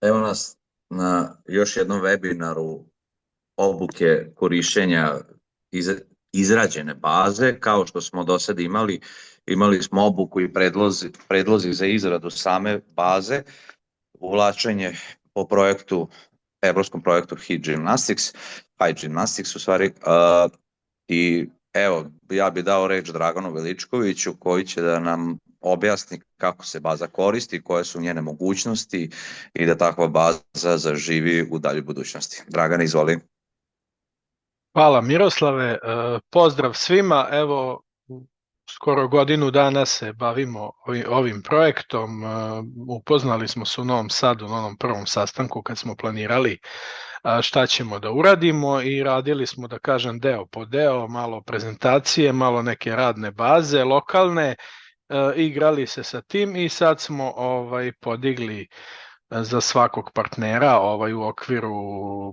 Evo nas na još jednom webinaru obuke korišćenja iz, izrađene baze, kao što smo do sada imali. Imali smo obuku i predlozi za izradu same baze, uvlačenje po projektu, evropskom projektu High Gymnastics u stvari, i evo, ja bih dao reč Draganu Veličkoviću koji će da nam objasni kako se baza koristi, koje su njene mogućnosti i da takva baza zaživi u daljoj budućnosti. Dragan, izvoli. Hvala Miroslave, pozdrav svima. Evo, skoro godinu dana se bavimo ovim projektom. Upoznali smo se u Novom Sadu na onom prvom sastanku kad smo planirali šta ćemo da uradimo i radili smo, da kažem, deo po deo, malo prezentacije, malo neke radne baze lokalne, igrali se sa tim i sad smo podigli za svakog partnera u okviru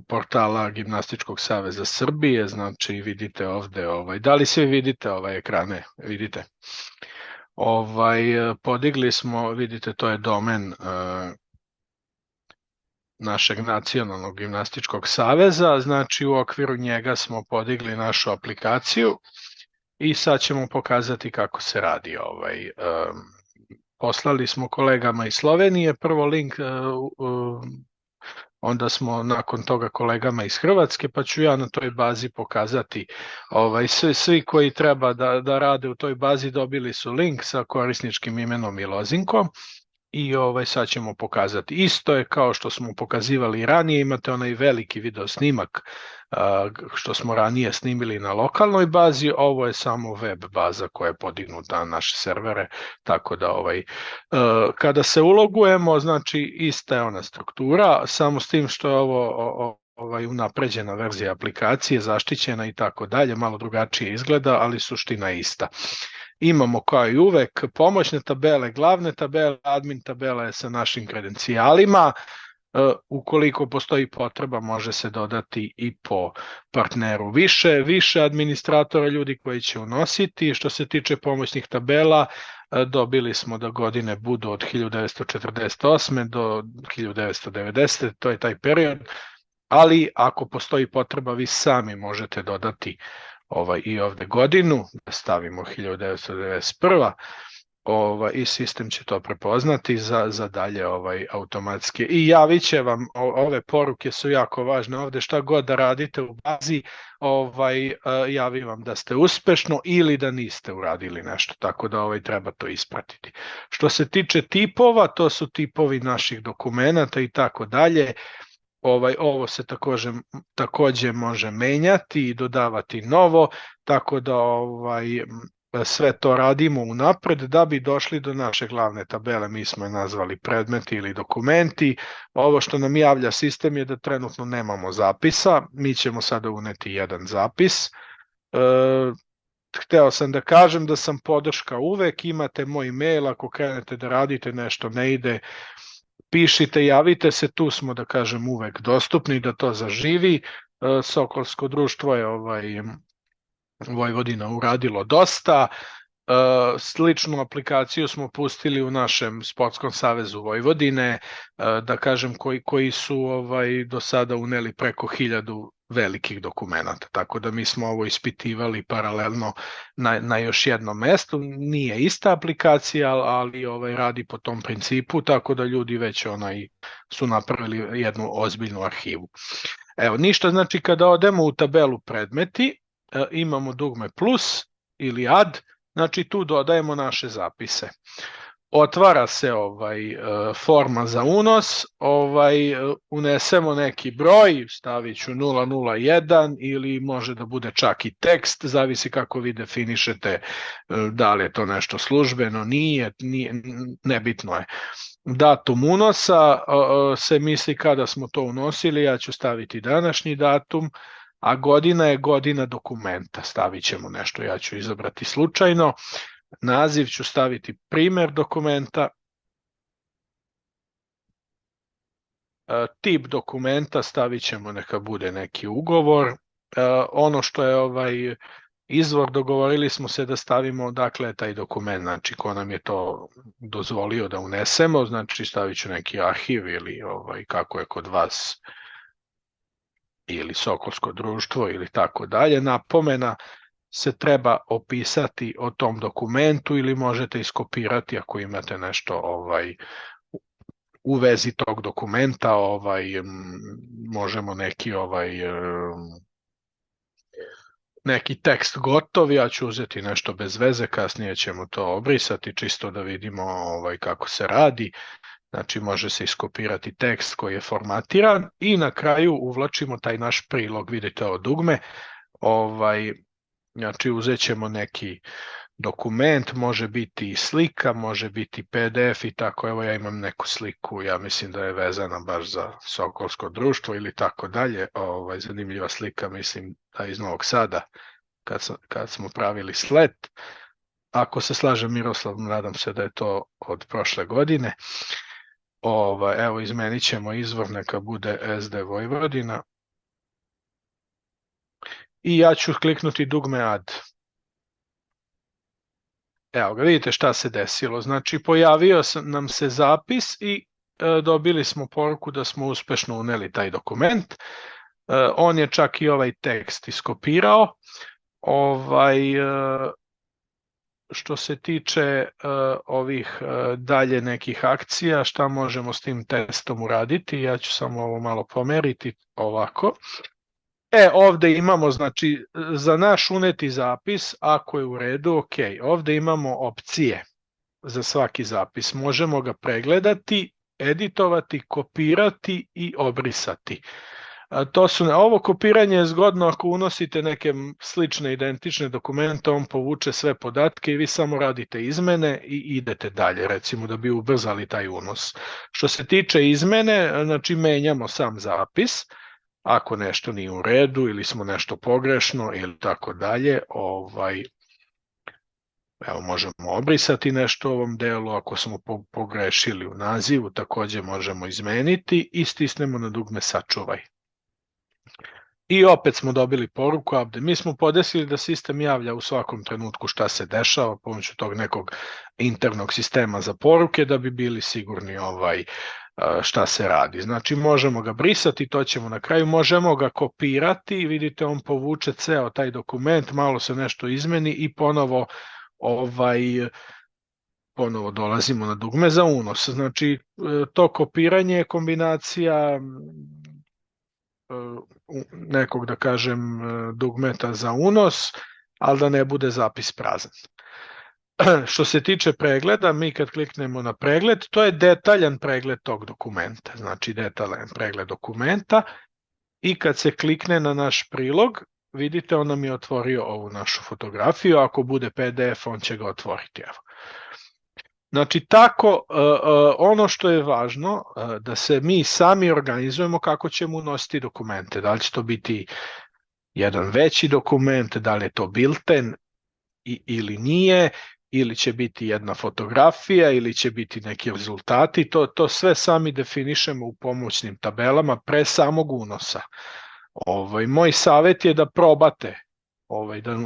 portala Gimnastičkog saveza Srbije. Znači vidite ovde, da li svi vidite ekrane? Vidite. Podigli smo, vidite, to je domen našeg nacionalnog gimnastičkog saveza, znači u okviru njega smo podigli našu aplikaciju i sad ćemo pokazati kako se radi. Poslali smo kolegama iz Slovenije prvo link, onda smo nakon toga kolegama iz Hrvatske, pa ću ja na toj bazi pokazati. Svi koji treba da rade u toj bazi dobili su link sa korisničkim imenom i lozinkom i sad ćemo pokazati. Isto je kao što smo pokazivali i ranije, imate onaj veliki video snimak što smo ranije snimili na lokalnoj bazi, ovo je samo web baza koja je podignuta na naše servere, tako da kada se ulogujemo, znači ista je ona struktura, samo s tim što je ovo unapređena verzija aplikacije, zaštićena i tako dalje, malo drugačije izgleda, ali suština je ista. Imamo kao i uvek pomoćne tabele, glavne tabele, admin tabela je sa našim kredencijalima. Ukoliko postoji potreba, može se dodati i po partneru više administratora, ljudi koji će unositi. Što se tiče pomoćnih tabela, dobili smo da godine budu od 1948. do 1990. To je taj period, ali ako postoji potreba, vi sami možete dodati i ovde godinu, da stavimo 1991. I sistem će to prepoznati za dalje automatske. I javit će vam, ove poruke su jako važne ovde, šta god da radite u bazi, javi vam da ste uspešno ili da niste uradili nešto, tako da treba to ispratiti. Što se tiče tipova, to su tipovi naših dokumenata i tako dalje. Ovo se takođe može menjati i dodavati novo, tako da sve to radimo unapred da bi došli do naše glavne tabele. Mi smo je nazvali predmeti ili dokumenti. Ovo što nam javlja sistem je da trenutno nemamo zapisa, mi ćemo sada uneti jedan zapis. Hteo sam da kažem da sam podrška uvek, imate moj mail, ako krenete da radite nešto ne ide, pišite, javite se, tu smo, da kažem, uvek dostupni da to zaživi. Sokolsko društvo je Vojvodina uradilo dosta. Sličnu aplikaciju smo pustili u našem Sportskom savezu Vojvodine, da kažem, koji su do sada uneli preko 1000 velikih dokumenata, tako da mi smo ovo ispitivali paralelno na još jednom mestu. Nije ista aplikacija, ali radi po tom principu, tako da ljudi već su napravili jednu ozbiljnu arhivu. Evo, ništa, znači kada odemo u tabelu predmeti, imamo dugme plus ili add, znači tu dodajemo naše zapise. Otvara se forma za unos, unesemo neki broj, stavit ću 001 ili može da bude čak i tekst, zavisi kako vi definišete da li je to nešto službeno, nije, nebitno je. Datum unosa se misli kada smo to unosili, ja ću staviti današnji datum, a godina je godina dokumenta, stavit ćemo nešto, ja ću izabrati slučajno. Naziv ću staviti primer dokumenta. Tip dokumenta stavit ćemo, neka bude neki ugovor. Ono što je Izvor, dogovorili smo se da stavimo dakle taj dokument, znači ko nam je to dozvolio da unesemo, znači stavit ću neki arhiv ili kako je kod vas, ili Sokolsko društvo ili tako dalje. Napomena se treba opisati o tom dokumentu ili možete iskopirati ako imate nešto u vezi tog dokumenta, možemo neki tekst gotov, ja ću uzeti nešto bez veze, kasnije ćemo to obrisati čisto da vidimo kako se radi. Znači može se iskopirati tekst koji je formatiran i na kraju uvlačimo taj naš prilog, vidite ovo dugme, znači uzet ćemo neki dokument, može biti i slika, može biti PDF i tako, evo ja imam neku sliku, ja mislim da je vezana baš za Sokolsko društvo ili tako dalje, zanimljiva slika, mislim da je iz Novog Sada, kad smo pravili slet. Ako se slažem Miroslav, nadam se da je to od prošle godine. Evo izmenit ćemo izvor, neka bude SD Vojvodina. I ja ću kliknuti dugme add. Evo ga, vidite šta se desilo. Znači pojavio nam se zapis i dobili smo poruku da smo uspešno uneli taj dokument. On je čak i ovaj tekst iskopirao. Što se tiče ovih dalje nekih akcija, šta možemo s tim testom uraditi, ja ću samo ovo malo pomeriti ovako. Ovde imamo, znači, za naš uneti zapis, ako je u redu, ok, ovde imamo opcije za svaki zapis. Možemo ga pregledati, editovati, kopirati i obrisati. Ovo kopiranje je zgodno ako unosite neke slične, identične dokumente, on povuče sve podatke i vi samo radite izmene i idete dalje, recimo da bi ubrzali taj unos. Što se tiče izmene, znači menjamo sam zapis, ako nešto nije u redu ili smo nešto pogrešno ili tako dalje, evo možemo obrisati nešto u ovom delu, ako smo pogrešili u nazivu, takođe možemo izmeniti i stisnemo na dugme sačuvaj. I opet smo dobili poruku update. Mi smo podesili da sistem javlja u svakom trenutku šta se dešava pomoću tog nekog internog sistema za poruke da bi bili sigurni šta se radi. Znači možemo ga brisati, to ćemo na kraju, možemo ga kopirati, vidite on povuče ceo taj dokument, malo se nešto izmeni i ponovo dolazimo na dugme za unos. Znači to kopiranje je kombinacija nekog, da kažem, dugmeta za unos, ali da ne bude zapis prazan. Što se tiče pregleda, mi kad kliknemo na pregled, to je detaljan pregled tog dokumenta, znači detaljan pregled dokumenta i kad se klikne na naš prilog, vidite on nam je otvorio ovu našu fotografiju, ako bude PDF on će ga otvoriti. Evo. Znači tako, ono što je važno, da se mi sami organizujemo kako ćemo unositi dokumente, da li će to biti jedan veći dokument, da li je to bilten ili nije, ili će biti jedna fotografija, ili će biti neki rezultati, to sve sami definišemo u pomoćnim tabelama pre samog unosa. Moj savjet je da probate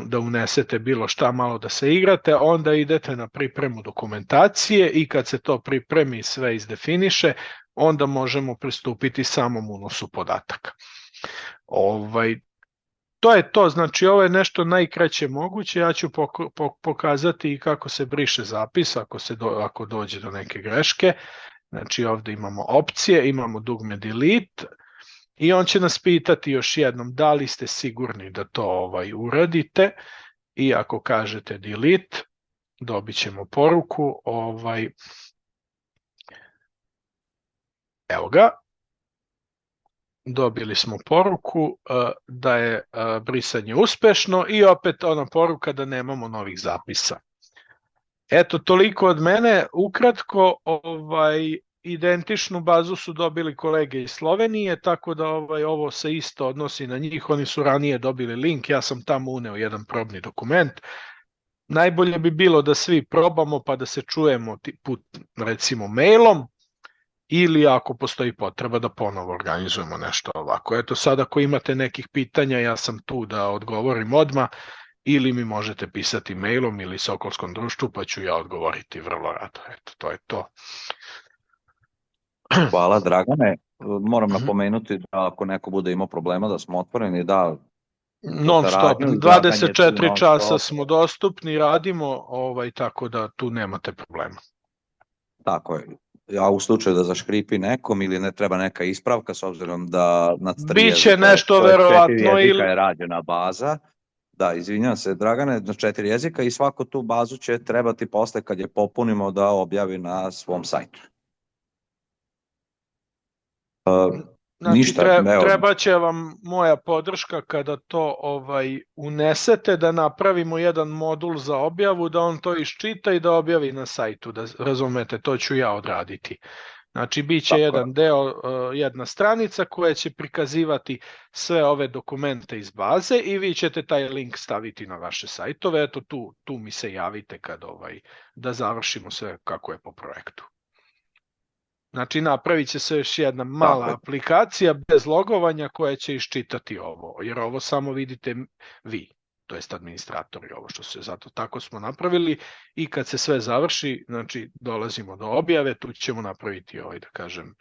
da unesete bilo šta, malo da se igrate, onda idete na pripremu dokumentacije i kad se to pripremi i sve izdefiniše, onda možemo pristupiti samom unosu podataka. To je to, znači ovo je nešto najkraće moguće, ja ću pokazati i kako se briše zapis ako dođe do neke greške. Znači ovde imamo opcije, imamo dugme delete i on će nas pitati još jednom da li ste sigurni da to uradite i ako kažete delete dobit ćemo poruku, evo ga. Dobili smo poruku da je brisanje uspešno i opet ona poruka da nemamo novih zapisa. Eto, toliko od mene. Ukratko, identičnu bazu su dobili kolege iz Slovenije, tako da ovo se isto odnosi na njih. Oni su ranije dobili link, ja sam tamo uneo jedan probni dokument. Najbolje bi bilo da svi probamo pa da se čujemo recimo mailom, ili ako postoji potreba da ponovo organizujemo nešto ovako. Eto sad ako imate nekih pitanja, ja sam tu da odgovorim odmah ili mi možete pisati mailom ili Sokolskom društvu, pa ću ja odgovoriti vrlo rado. Eto, to je to. Hvala Dragane. Moram napomenuti da ako neko bude imao problema da smo otvoreni, da Non stop, saradnju i Dragan je tu 24 non časa stop. smo dostupni, radimo, tako da tu nemate problema. Tako je. A u slučaju da zaškripi nekom ili ne treba neka ispravka, s obzirom da na 3 Biće jezika, nešto to je 4 verovatno jezika je rađena baza. Da, izvinjam se Dragane, na 4 jezika i svaku tu bazu će trebati posle kad je popunimo da objavi na svom sajtu. Znači, Ništa, evo, treba će vam moja podrška kada to unesete, da napravimo jedan modul za objavu, da on to iščita i da objavi na sajtu, da razumete, to ću ja odraditi. Znači, bit će jedan deo, jedna stranica koja će prikazivati sve ove dokumente iz baze i vi ćete taj link staviti na vaše sajtove. Eto, tu mi se javite kad da završimo sve kako je po projektu. Znači, napravit će se još jedna mala aplikacija bez logovanja koja će iščitati ovo, jer ovo samo vidite vi, to jest administratori, ovo što se zato tako smo napravili i kad se sve završi, znači dolazimo do objave, tu ćemo napraviti da kažem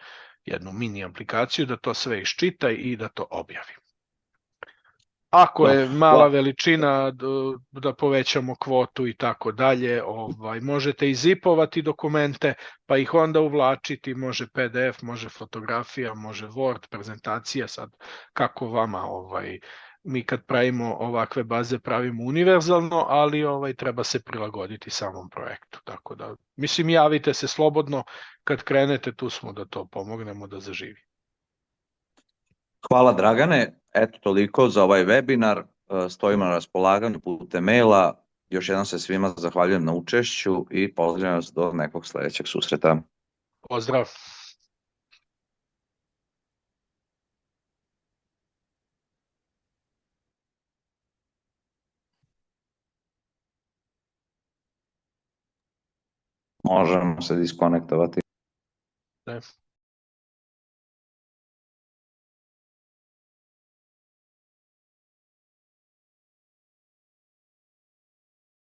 jednu mini aplikaciju da to sve iščita i da to objavi. Ako je mala veličina, da povećamo kvotu i tako dalje, možete i zipovati dokumente, pa ih onda uvlačiti, može PDF, može fotografija, može Word, prezentacija, sad kako vama, mi kad pravimo ovakve baze pravimo univerzalno, ali treba se prilagoditi samom projektu, tako da, mislim, javite se slobodno, kad krenete, tu smo da to pomognemo da zaživi. Hvala Dragane, eto toliko za ovaj webinar, stojimo na raspolaganju putem maila, još jednom se svima zahvaljujem na učešću i pozdravljam vas do nekog sledećeg susreta. Pozdrav! Možemo se diskonektovati. Ne.